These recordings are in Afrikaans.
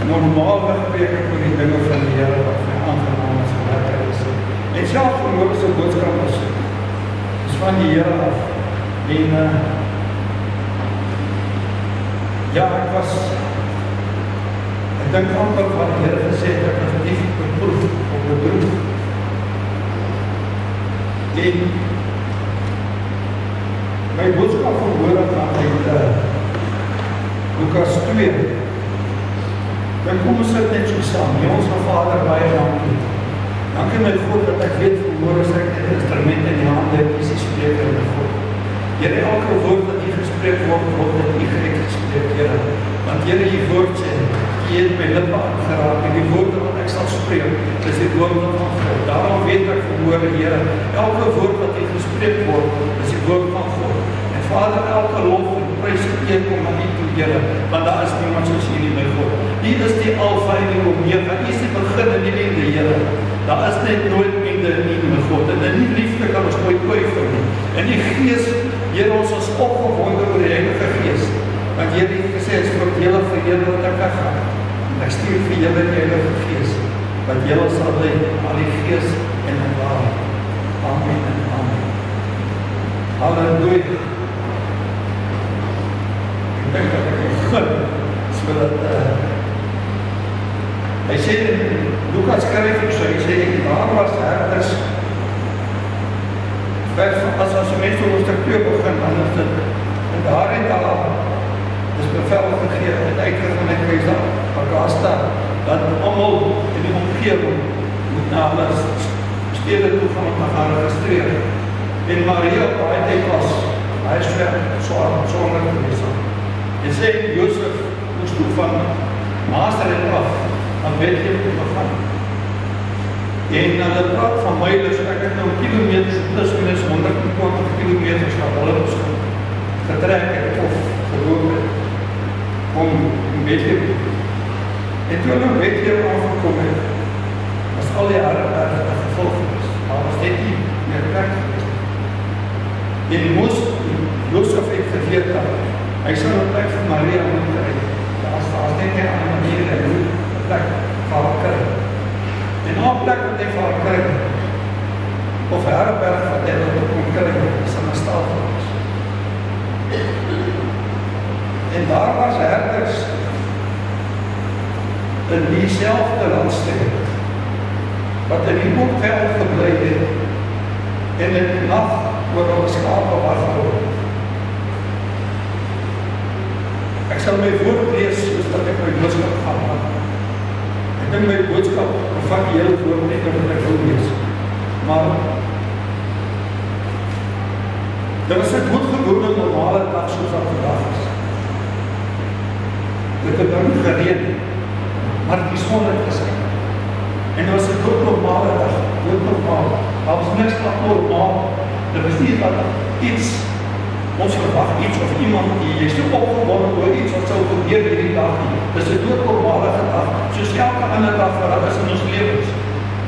normaalweg preek ek oor die dinge van die Here wat my aangenaam is en lekker is. En selfs verhoor is 'n boodskap is van die Here af. En ja, ek dink amper wat die Here gesê het, ek was nie beproef of bedroef. En my boodskap verhoor het uit Lukas 2. Dan kom ons sit net so saam. Hemelse Vader, baie dankie. Dankie my God dat ek weet verhoor is ek net instrument in die hande, is die spreker in die God. Here, elke woord wat hier gespreek word, word in die Griek gespreek, Here. Want Here, die woord sê, jy het my lippe aangeraak, en die woorde wat ek sal spreek, is die woorde van God. Daarom weet ek verhoor, Here, elke woord wat hier gespreek word, is die woord van God. En Vader, elke lof en prys en eer kom aan U toe, Here, want daar is niemand soos U nie, my God. U is die Alfa en die Omega, U is die begin en die einde, Here. Daar is net nooit einde in U, my God. En in die liefde kan ons nooit twyfel nie. En die Gees, Here, ons is opgewonde oor die Heilige Gees. Want Here het gesê, is vir julle wat ek weggaan. En ek stuur vir julle die Heilige Gees, wat julle sal lei, al die Gees en in waarheid. Amen en amen. Halleluja. Ek dink dat ek begin, sodat hy sê, Lukas skryf ook so, hy sê, daar was herders, as ons mens oor hoofstuk 2 begin, dan is dit, en daar en daar, is bevel gegee, het uitgegaan met Keizer Agasta, dat almal in die omgewing moet na hulle stede toe gaan om te gaan registreer. En Maria, op hy tyd was, hy is swanger gewees. En sê, Josef moes toe van Nazareth af, aan Bethlehem toe gaan. En hulle praat van myles, ek het nou kilometers, plus minus 120 kilometers na hulle getrek het, of geloop het, om in Bethlehem. En toe hulle in Bethlehem aangekom het, was al die Araberge gevolg is. Maar was dit nie meer plek geweest. En Josef het geweet dat hy sal een plek vir Maria moet kry. Daar is net nie aan manier en hoe een plek vir haar kry. En na plek wat hy vir haar kry, of Araberg wat hy wil kom kry, is aan 'n stal gewees. En daar was herders in diezelfde landstreek, wat in die boekveld gebly het, en in die nacht oor hulle skape waardhou. Ek sal my woord lees, soos dat ek my boodskap gaan maak. Ek dink my boodskap bevat die hele woord net wat ek wil lees. Maar dit was 'n goedgewone normale dag soos wat vandag is. Dit het dan gereën, maar die son het geskyn. En dit was 'n doodnormale dag, doodnormaal. Daar was niks abnormaal. Dit was nie dat iets, ons verwag iets of iemand die jy so opgewonde oor iets wat sou gebeur hierdie dag nie. Dit is 'n doodnormale dag, soos elke ander dag wat daar is in ons lewens.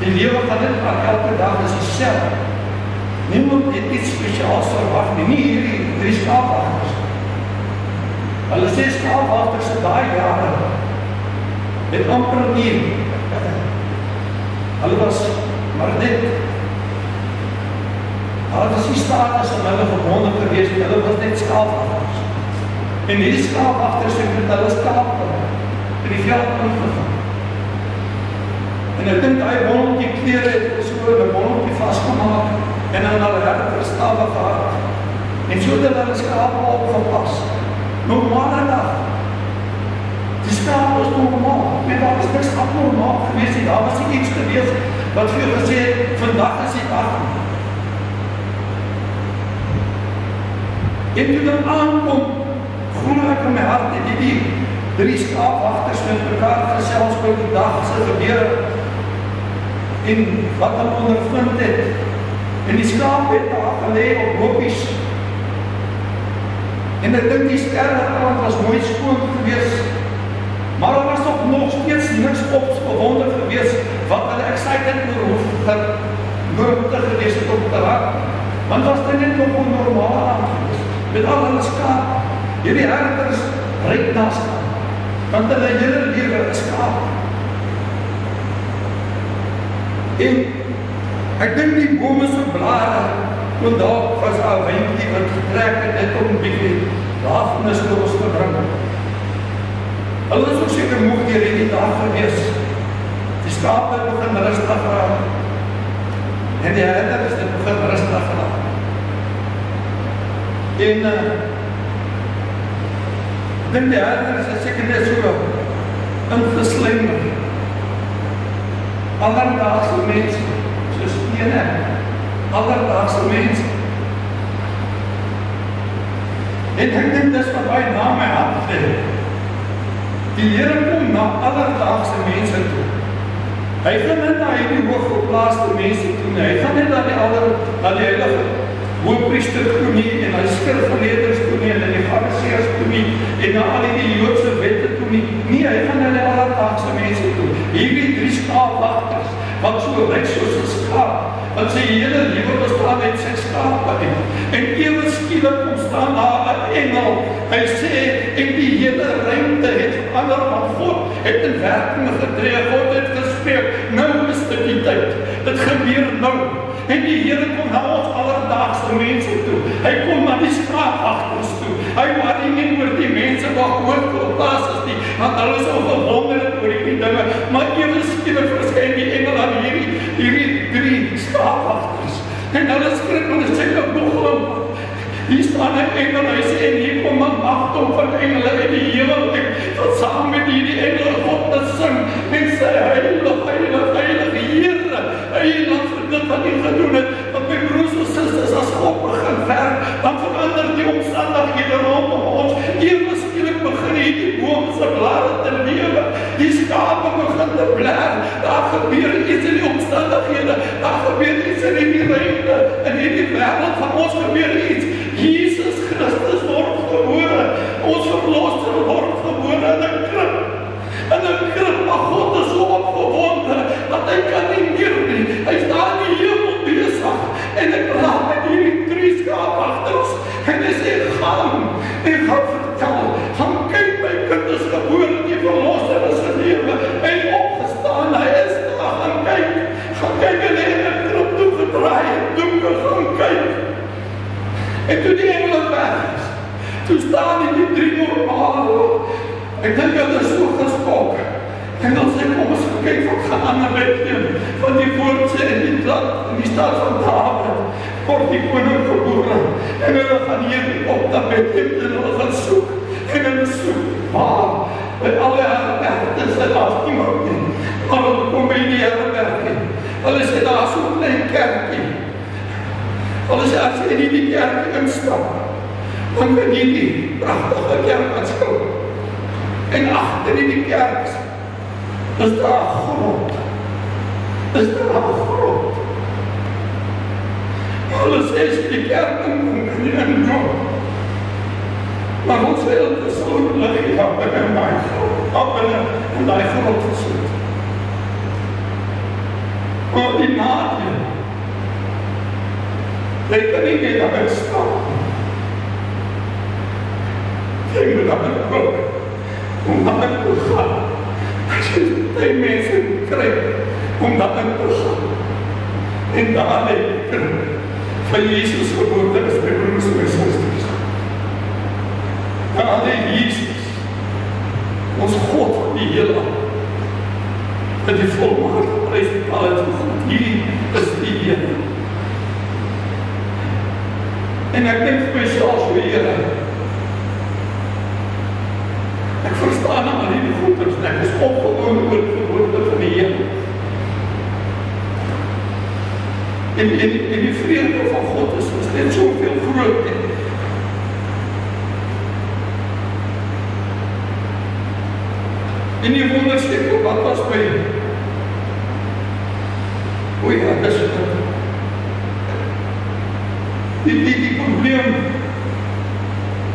Die lewe van dit maar elke dag is dieselfde. Niemand het iets spesiaals verwag nie, nie hierdie 3 skaapwagters. Hulle 6 skaapwagters in daai jare het amper nie. Hulle was maar net, hulle was die status en hulle gebonde gewees, hulle was net skaapwagters. En die skaapwagters het met hulle skape in die veld ingegaan. En ek dink hy bonnetjie klere het so 'n bonnetjie vasgemaak en dan hulle herders stawe gehad. En so het hulle skape opgepas. Normale dag. Die skaap was normaal. En daar was niks abnormaal gewees. Daar was nie iets gewees wat vir jou gesê het, vandag is die dag. En toe dan aankom, glo ek in my hart, het die 3 skaapwagters met mekaar gesels oor die dag se gebeur en wat hulle ondervind het. En die skaap het daar gelê op hoppies. En ek dink die sterre was mooi skoon gewees. Maar daar was nog steeds niks opgewonde gewees wat hulle excited oor te gewees het op te raak. Want was dit net nog onnormaal aan gewees. Met al hulle skaap, hierdie herders ryk na skaap. Want hulle hele lewe is skaap. En ek dink die bome se blare, want daar was 'n windjie wat getrek het net om 'n bietjie lafenis te ons te bring. Hulle is ook seker moeg deur hierdie dag gewees. Die skape begin rustig raak. En die herder is dit begin rustig raak. En dink die herder is seker net so ingeslinger. Alledaagse mense, soos ene, alledaagse mense. En ek dink dis wat baie na my hart lê. Die Here kom na alledaagse mense toe. Hy gaan net na hierdie hooggeplaaste mense toe. Hy gaan net na die heilige hoëpriester toe nie, en hy skrifgeleerdes toe nie, en die fariseërs toe nie, en na al die Joodse wette toe nie. Nee, hy gaan na die alledaagse mense toe. Hierdie 3 skaapwagters, wat so lyk soos 'n skaap, wat sy hele lewe bestaan uit sy skape uit. En ewe skielik kom staan daar 'n engel. Hy sê, en die hele ruimte het verander, want God het in werking getree, God het gespreek, nou is dit die tyd. Dit gebeur nou. En die Here kom na ons alledaagse mense toe. Hy kom na die skaapwagters toe. Hy worry nie oor die mense wat hooggeplaas is nie, want hulle is opgewonde oor hierdie dinge. Maar ewe skielik verskyn die engel aan hierdie 3 skaapwagters. En hulle skrik en hulle sê, hier staan 'n engel, hy sê, en hier kom 'n magdom van engele uit die hemel, wat saam met hierdie engele God te sing, en sê, heilig, heilig, heilig, Here, heilig vir dit wat U gedoen het, want my broers en susters, as God begin werk, dan verander die omstandighede rondom ons. Ewe skielik begin hierdie boom se blare te lewe, die skape begin te blaar, daar gebeur iets in die omstandighede, daar gebeur iets in die ruimte, in hierdie wêreld van ons gebeur iets. Jesus Christus word gebore, ons verlosser word gebore in 'n krib. In 'n krib, maar God is so opgewonde, dat hy kan nie meer nie. Hy staan in die hemel besig, en hy praat met hierdie 3 skaapwagters, en hy sê, gaan vertel, gaan kyk, my kind is gebore, die verlosser is in lewe, en opgestaan, hy is daar, gaan kyk, en hy het 'n krib toegedraai, gaan kyk. En toe die engele weg is, toe staan die 3 normale. Ek dink hulle is so geskok. En dan sê, kom ons kyk wat gaan aan na Bethlehem, van die woord sê in die stad van Dawid, word die koning gebore. En hulle gaan hier op na Bethlehem, en hulle gaan soek, en hulle soek, maar by alle herbergtes is daar niemand nie. Maar hulle kom by die herberg, hulle sê, daar is so 'n klein kerkie. Hulle sê, as jy nie die kerk instap, dan kan jy die prachtige kerk aanskou. En agter die kerk is daar 'n grot. Hulle sê, as jy die kerk inkom, kan jy inkom. Maar ons wil het is so lig, in die grot gesoet. Maar die nadeel, jy kan nie meer daarin staan. Jy moet daarin kom, om daarin te gaan. As jy die mense kry, om daarin te gaan. En daar lê die kind van Jesus geboorte is, my broers en my susters. Daar lê Jesus, ons God van die hele, met die volmaak geprys die alle toegang. Hier is die Here. En ek dink vir myself so, Here, ek verstaan aan die goeders, ek is opgewoon oor die geboorte van die Here. En die vrede van God is net soveel groot. En die wondersteek, wat was by o ja, dis die probleem,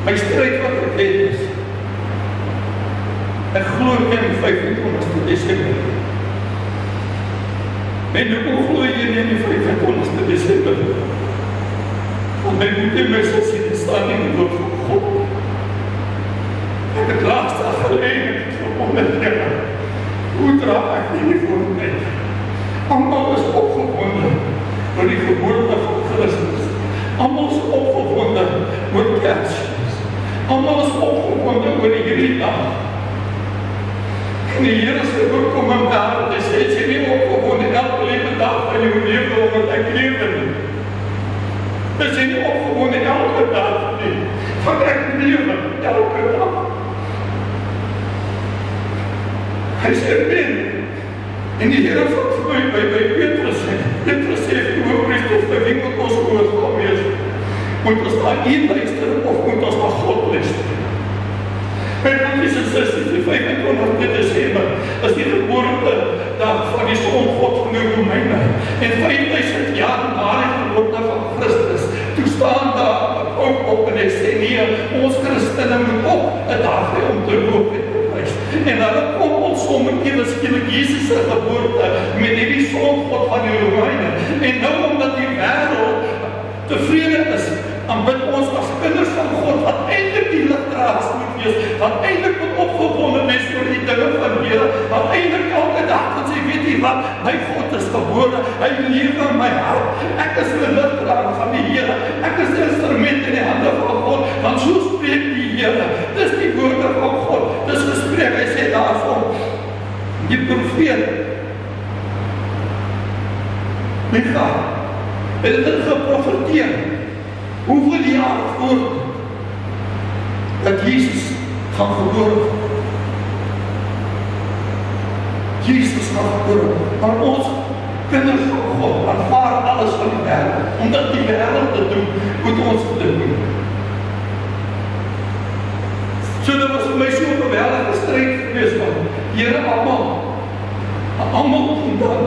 my stryd wat ek het is, ek glo in 25 Desember. En hoe glo jy in die 25 Desember? Want my moeder my sê, dit staan nie in die woord van God. Ek het laatst geleid, opgewonde, Here. Hoe dra ek hierdie voorbeeld? Almal is opgewonde oor die geboorte van Christus. Almal is opgewonde oor Kersfees. Almal is opgewonde oor hierdie dag. En die Here sê ook kom in my hart, hy sê, jy nie opgewonde elke liewe dag van jou lewe omdat ek lewe nie. Hy sê nie opgewonde elke dag nie, van ek lewe elke dag. Hy sê, en die Here wat vir my by Petrus sê, hoofpriester, vir wie moet ons gehoorsaam wees? Moet ons na U luister of moet ons na God luister? My broers en susters, die 25 Desember is die geboortedag van die Songod van die Romeine. En 5000 jaar na die geboorte van Christus, toe staan daar ook op en hy sê, nee, ons Christene moet ook 'n dag hê om te loop en te prys. En dan kom ons om met ewe skielik Jesus se geboorte met die Songod van die Romeine. En nou omdat die wêreld tevrede is, aanbid ons as kinders van God, wat eintlik die ligdraers moet wees, wat eintlik moet opgewonde wees oor die dinge van die Here, wat eintlik elke dag kan sê, weet jy wat, my God is gebore, hy lewe in my hart, ek is 'n ligdraer van die Here, ek is 'n instrument in die hande van God, want so spreek die Here, dis die woorde van God, dis gespreek, hy sê daarvan, die profeet, Micha, het dit geprofeteer, hoeveel jaar voor dat Jesus gaan gebore word. Jesus gaan gebore word. Maar ons kinders van God aanvaar alles van die wêreld. Omdat die wêreld dit doen, moet ons dit doen. So dit was vir my so 'n geweldige stryd geweest van Here almal kom dan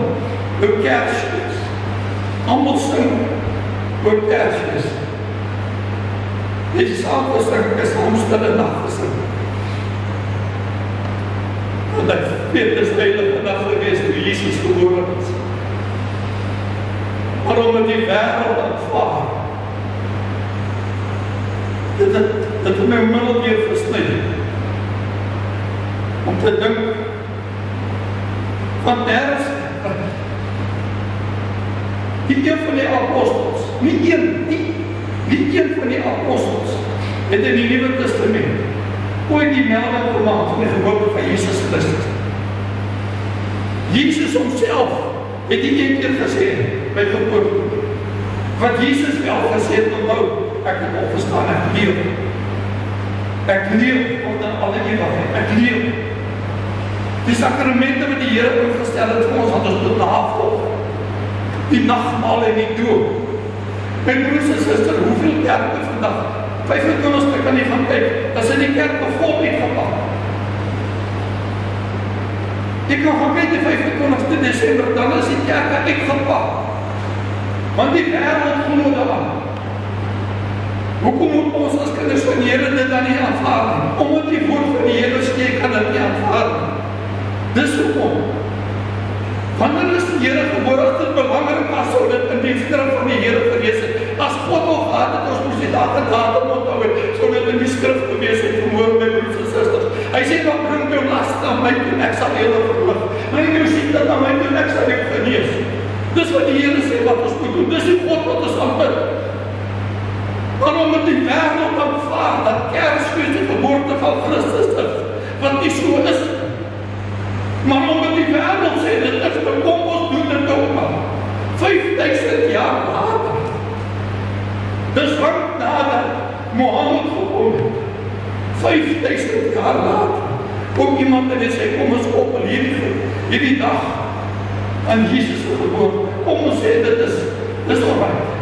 oor Kersfees. Almal sing oor Kersfees. Die saamgesing is omstille nag gesing. Want ek weet, dis heilige nag gewees toe Jesus gebore is. Maar omdat die wêreld aanvaar, dit het my middel weer versny. Om te dink, want daar is die een van die apostels, nie een van die apostels het in die Nuwe Testament ooit die melding gemaak van die geboorte van Jesus Christus. Jesus homself het die een keer gesê by geboorte, wat Jesus wel gesê het, onthou, ek het opgestaan, ek leef tot in alle ewigheid, ek leef. Die sakramente wat die Here ingestel het vir ons, wat ons moet navolg, die nagmaal en die doop. My broers en susters, hoeveel kerke vandag? 25 kan jy gaan kyk, as in die kerk vol uitgepak. Jy kan gaan kyk die 25 Desember, dan is die kerke uitgepak. Want die wêreld glo daaraan. Hoekom moet ons as kinders van die Here dit dan nie aanvaar nie? Omdat die woord van die Here sê, kan dit nie aanvaar nie. Dis hoekom. Wanneer is die Here gebore, as dit belangrik was, sou dit in die skrif van die Here gewees het. As God al gehad het, ons moes die dag en datum onthou het, sou dit in die skrif gewees het, vermoor my broers en susters. Hy sê, dan bring jou last aan my toe, ek sal julle verlig. Bring jou siekte aan my toe, ek sal jou genees. Dis wat die Here sê wat ons moet doen, dis die God wat ons aanbid. Waarom moet die wêreld aanvaar dat Kersfees die geboorte van Christus is, wat nie so is? Maar omdat die wêreld sê, dit is kom ons doen dit ook maar. 5000 jaar later. Dis lang nadat Mohammed gekom het. 5000 jaar later. Kom iemand en sê, kom ons koppel hierdie dag aan Jesus se geboorte. Kom ons sê, dit is alright.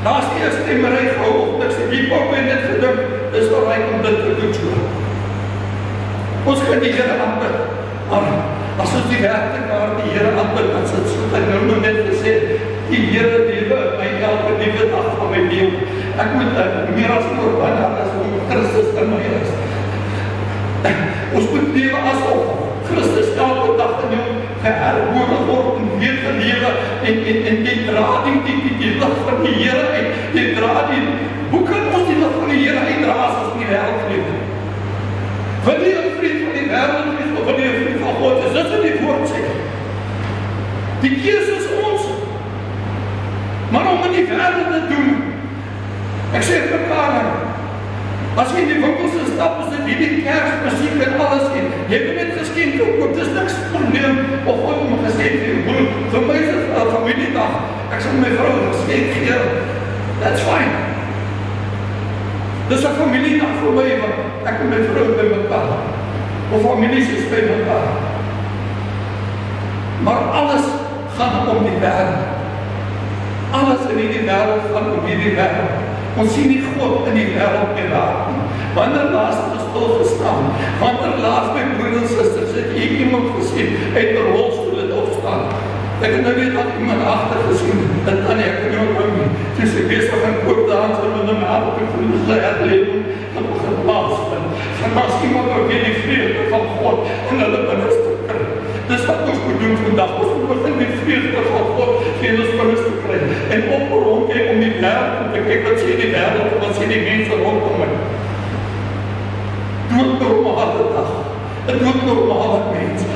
Daar is die eerste stemmery gehou op, die pop het net gedink, dis alright om dit te doen so. Ons kan die Here aanbid, maar as ons die werklikheid die Here aanbid, dan sit so dat nou net gesê, die Here lewe my elke liewe dag van my lewe. Ek moet meer as oorwinnaar as om Christus in my is. Ons moet lewe asof Christus elke dag in jou geherbore word en weer gelewe en die dra die lig van die Here uit, die dra die, hoe kan ons die lig van die Here uitdra as ons in die wêreld lewe? Wanneer Die keuse is ons. Maar om in die wêreld te doen, ek sê vir mekaar, as jy in die winkels stap, is dit hierdie Kersmusiek en alles en jy wil net geskenke koop, dis niks probleem of God om 'n geskenk te gee. Vir my is dit 'n familiedag. Ek sal my vrou 'n geskenk gee. That's fine. Dis 'n familiedag vir my, want ek en my vrou by mekaar. Of families is by mekaar. Maar alles gaan om die wêreld. Alles in die wêreld gaan om hierdie wêreld. Ons sien nie God in die wêreld meer raak nie. Wanneer laas het ons stil gestaan? Wanneer laas, my broers en susters, het jy iemand gesien uit 'n rolstoel het opstaan? Ek het nou net wat iemand agter gesien, dat Annie, ek kan nie onthou nie. Toe sy besig gaan koopdans en met my hand op die vloer sy herlewing en begin pas. En as iemand ook weer die vreugde van God en hulle minister kry. Dis wat ons moet doen vandag. Ons moet begin die vreugde van God vir ons minister kry. En op rondkyk om die wêreld om te kyk wat sê die wêreld, wat sê die mense rondom my. Doodnormale dag. 'n Doodnormale mense.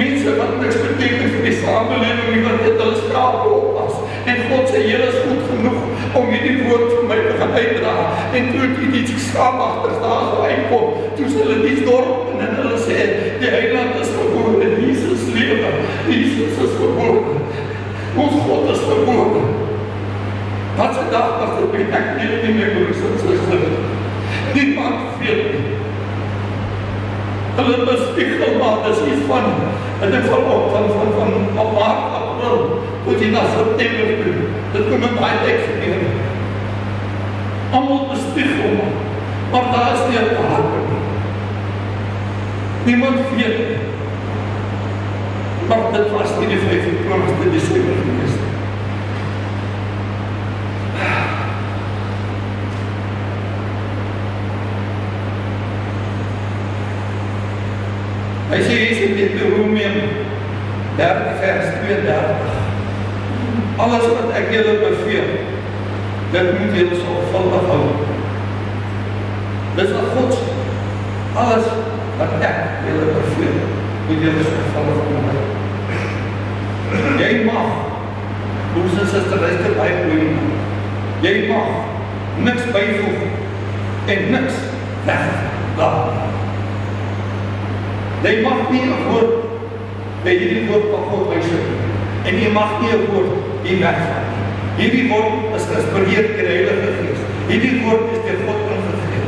Mense wat niks beteken vir die samelewing nie, wat net hulle skape oppas. En God sê, julle is goed genoeg om hierdie woord vir my te gaan uitdra. En toe die skaapwagters daar so uitkom, toe sê hulle die dorp en hulle sê, die heiland is gebore, Jesus lewe, Jesus is gebore. Ons God is gebore. Wat se dag was dit? Ek weet nie meer hoe dit is. Niemand weet nie. Hulle bespiegel maar, dis iets van, in die verloop van maart, april, tot jy na September toe, dit kom in baie tyd gebeur. Allemaal bespiegel maar daar is nie 'n hart nie. Niemand weet nie. Maar dit was nie die 25 Desember geweest. Hy sê in Deuteronomium 30 vers 32. Alles wat ek julle beveel, dit moet julle sorgvuldig hou. Dis wat God sê. Alles wat ek julle beveel, moet julle sorgvuldig hou. Jy mag, broers en susters, luister baie mooi. Jy mag niks byvoeg en niks weglaat. Jy mag nie 'n woord by hierdie woord van God bysit nie. En jy mag nie 'n woord hier wegvat nie. Hierdie woord is geïnspireer deur die Heilige Gees. Hierdie woord is deur God ingegee.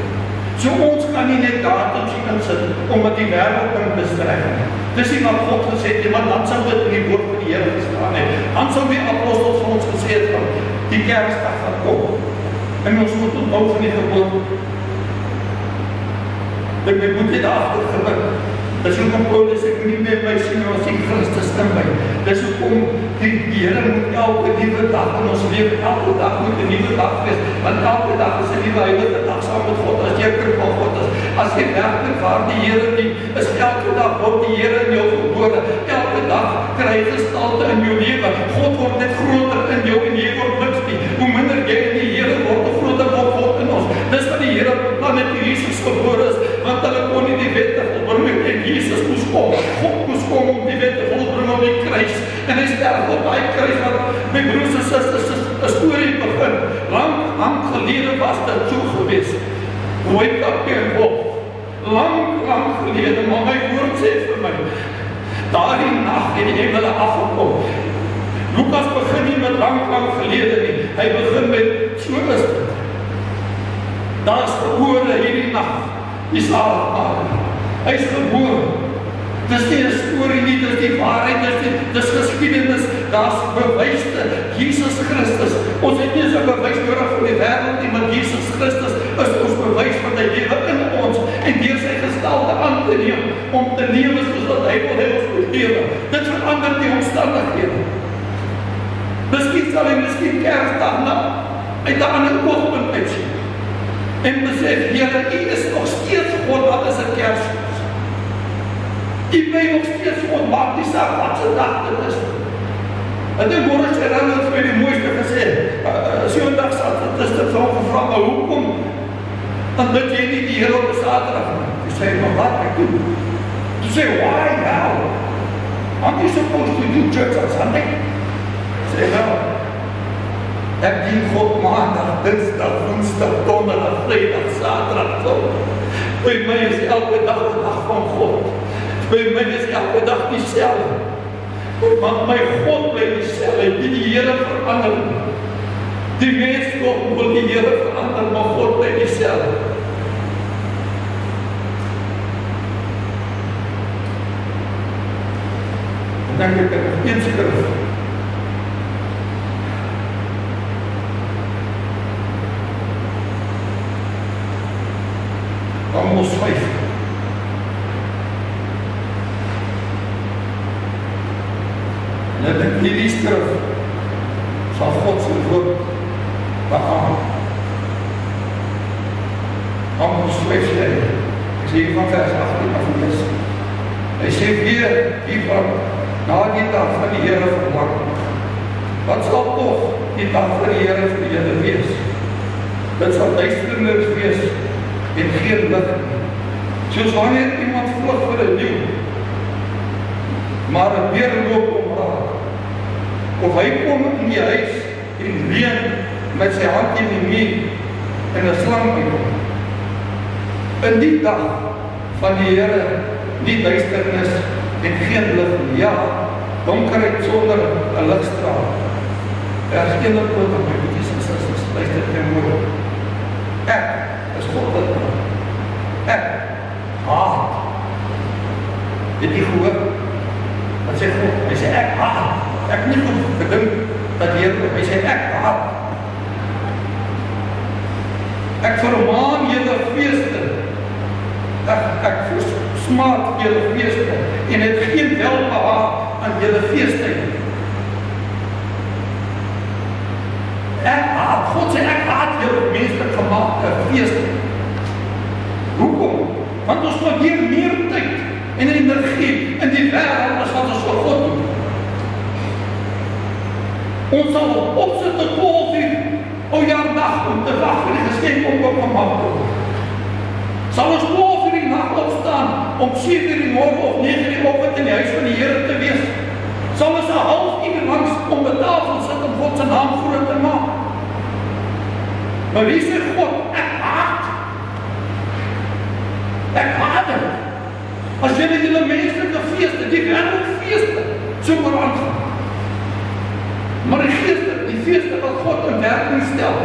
So ons kan nie net datumsien insit omdat die wêreld kan bestrek nie. Dis nie wat God gesê het nie, want dan sou dit in die woord van die Here gestaan het. Dan sou die apostels vir ons gesê het van die Kersdag gaan kom. En ons moet onthou van die geboorte. Ek moet dit agtergewik. Dis hoekom Paulus sê, ek moet nie meer my sien as die Christus in my. Dis hoekom die Here moet elke nuwe dag in ons lewe, elke dag moet 'n nuwe dag wees, want elke dag is 'n nuwe heilige dag saam met God, as jy kind van God is. As jy werklik waar die Here nie, is elke dag word die Here in jou gebore, elke dag kry jy gestalte in jou lewe. God word net groter in jou en jy word niks nie. Hoe minder jy in die Here word, hoe groter word God in ons. Dis wat die Here beplan het toe Jesus gebore is, want hulle kon nie die wet volbring en Jesus moes kom. God moes kom om die wet te volbring op die kruis. En hy sterf op daai kruis wat my broers en susters 'n storie begin. Lang gelede was dit so gewees. Rooi kapie en wolf. Lang gelede, maar my woord sê vir my, daardie nag het die engele afgekom. Lukas begin nie met lang gelede nie. Hy begin met so is dit. Daar is gebore hierdie nag. Die Saligmaker. Hy is gebore. Dis nie 'n storie nie, dis die waarheid, dis geskiedenis, daar's bewyse. Jesus Christus. Ons het nie so 'n bewys nodig vir die wêreld nie, maar Jesus Christus is ons bewys van die lewe in ons en deur sy gestalte aan te neem om te lewe soos wat hy wil hê ons moet lewe. Dit verander die omstandighede. Miskien sal hy miskien Kersdag na uit 'n ander oogpunt uitsien. En besef, Here, U is nog steeds God, wat is 'n Kersfees? U bly nog steeds God, maak nie saak wat se dag dit is. En die Boris het dan vir die mooiste gesê, Sondag Saterdag is dit van gevra, maar hoekom? Dan bid jy nie die Here op 'n Saterdag nie. Hy sê, maar wat ek doen? Hy sê, why now? Aren't you supposed to do church on Sunday? Sê wel, ek dien God maandag, dinsdag, woensdag, donderdag, vrydag, saterdag, sondag. By my is elke dag 'n dag van God. By my is elke dag dieselfde. Want my God bly dieselfde, die Here verander. Die mens wil die Here verander, maar God bly dieselfde. Dan dink ek een skrif. Amos 5. En ek dink hierdie skrif sal God se woord beamoen. Amos 5 sê, ek sê van vers 18 af lees. Hy sê weer, die van na die dag van die Here verlang. Wat sal tog die dag van die Here vir julle wees? Dit sal duisternis wees en geen lig nie. Soos wanneer iemand vlug vir 'n leeu, maar 'n beer loop om raak. Of hy kom in die huis en leun met sy hand in die muur en 'n slang bykom. In die dag van die Here nie duisternis en geen lig nie. Ja, donkerheid sonder 'n ligstraal. Vers 21 my broers en susters, luister net mooi. Ek is God wat praat. Ek haat. Het jy gehoor? Wat sê God? Hy sê ek haat. Ek het nie goed gedink dat hy sê ek haat. Ek vermaan julle feeste. Ek smaak julle feeste en het geen welbehaag aan julle feeste. Ek haat, God sê ek haat julle menslik gemaakte feeste. Hoekom? Want ons spandeer meer tyd en energie in die wêreld as wat ons vir God doen. Ons sal opsit tot 12 uur o jaar dag om te wag vir die geskenk om opgemaak te word. Sal ons 12 uur die nag opstaan om 7 uur die môre of 9 uur die oggend in die huis van die Here te wees? Sal ons 'n halfuur langs om die tafel sit om God se naam groot te maak? Maar wie sê God, ek haat. Ek haat dit. As julle julle menslike feeste, die wêreldfeeste, so maar aangaan. Maar die feeste wat God in werking stel.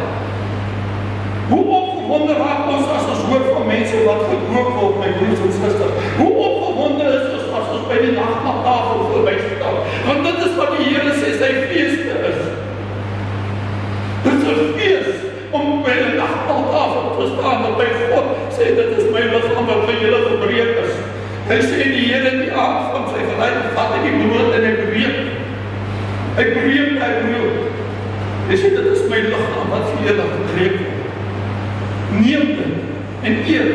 Hoe opgewonde raak ons as ons hoor van mense wat gedoop word, my broers en susters? Hoe opgewonde is ons as ons by die nagmaaltafel voorbystaan? Want dit is wat die Here sê sy feeste is. Dit is 'n fees om by die nagmaaltafel te staan en by God sê dit is my liggaam wat vir julle gebreek is. Hy sê die Here die aand van sy verlyding vat hy die brood en hy breek. Hy breek hy brood. Hy sê dit is my liggaam wat vir julle gebreek word. Neem dit en eet.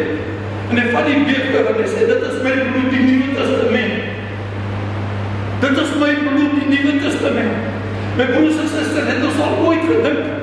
En hy vat die beker en hy sê dit is my bloed, die Nuwe Testament. Dit is my bloed, die Nuwe Testament. My broers en susters, het ons al ooit gedink